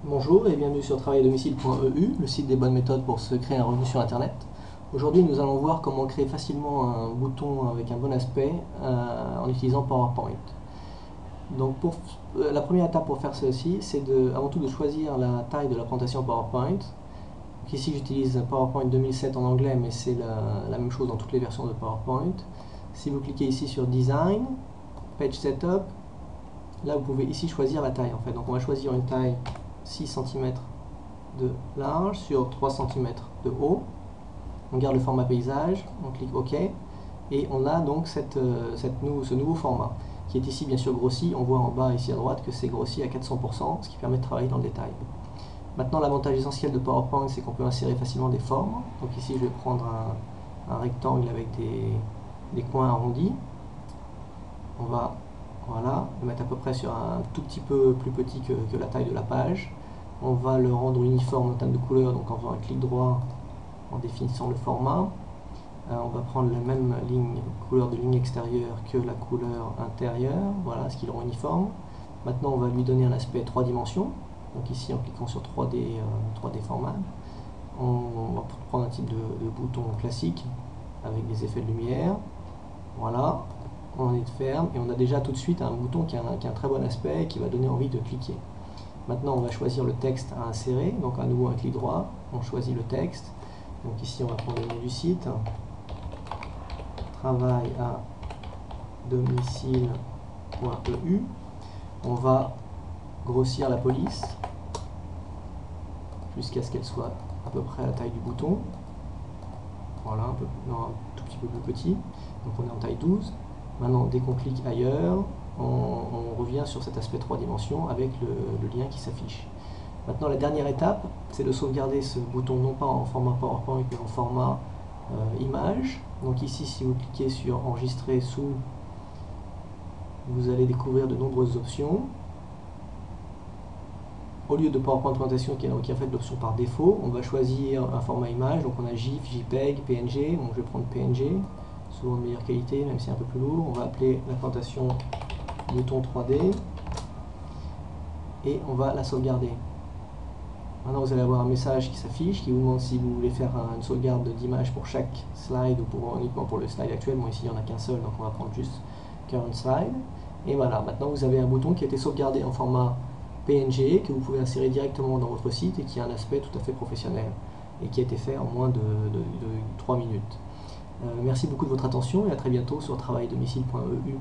Bonjour et bienvenue sur travaildomicile.eu, le site des bonnes méthodes pour se créer un revenu sur Internet. Aujourd'hui, nous allons voir comment créer facilement un bouton avec un bon aspect en utilisant PowerPoint. Donc la première étape pour faire ceci, c'est avant tout de choisir la taille de la présentation PowerPoint. Donc ici, j'utilise PowerPoint 2007 en anglais, mais c'est la même chose dans toutes les versions de PowerPoint. Si vous cliquez ici sur Design, Page Setup, là vous pouvez ici choisir la taille en fait. Donc on va choisir une taille 6 cm de large sur 3 cm de haut. On garde le format paysage, on clique OK et on a donc ce nouveau format qui est ici bien sûr grossi. On voit en bas ici à droite que c'est grossi à 400%, ce qui permet de travailler dans le détail. Maintenant, l'avantage essentiel de PowerPoint, c'est qu'on peut insérer facilement des formes. Donc ici, je vais prendre un rectangle avec des coins arrondis. On va le mettre à peu près sur un tout petit peu plus petit que la taille de la page. On va le rendre uniforme en termes de couleur, donc en faisant un clic droit en définissant le format. On va prendre la même couleur de ligne extérieure que la couleur intérieure, voilà, ce qui le rend uniforme. Maintenant, on va lui donner un aspect 3 dimensions. Donc ici, en cliquant sur 3D format, on va prendre un type de bouton classique avec des effets de lumière. Voilà, on est ferme et on a déjà tout de suite un bouton qui a un très bon aspect et qui va donner envie de cliquer. Maintenant, on va choisir le texte à insérer. Donc à nouveau un clic droit, on choisit le texte. Donc ici, on va prendre le nom du site. Travail à domicile.eu. On va grossir la police jusqu'à ce qu'elle soit à peu près à la taille du bouton. Voilà, un tout petit peu plus petit. Donc on est en taille 12. Maintenant, dès qu'on clique ailleurs, on revient sur cet aspect 3 dimensions avec le lien qui s'affiche. Maintenant, la dernière étape, c'est de sauvegarder ce bouton non pas en format PowerPoint, mais en format image. Donc ici, si vous cliquez sur enregistrer sous, vous allez découvrir de nombreuses options. Au lieu de PowerPoint présentation qui est en fait l'option par défaut, on va choisir un format image. Donc on a GIF, JPEG, PNG. Donc je vais prendre PNG, souvent de meilleure qualité, même si c'est un peu plus lourd. On va appeler la présentation bouton 3D et on va la sauvegarder. Maintenant, vous allez avoir un message qui s'affiche qui vous demande si vous voulez faire une sauvegarde d'image pour chaque slide ou uniquement pour le slide actuel. Bon, ici, il n'y en a qu'un seul, donc on va prendre juste Current Slide. Et voilà, maintenant, vous avez un bouton qui a été sauvegardé en format PNG que vous pouvez insérer directement dans votre site et qui a un aspect tout à fait professionnel et qui a été fait en moins de 3 minutes. Merci beaucoup de votre attention et à très bientôt sur travaildomicile.eu.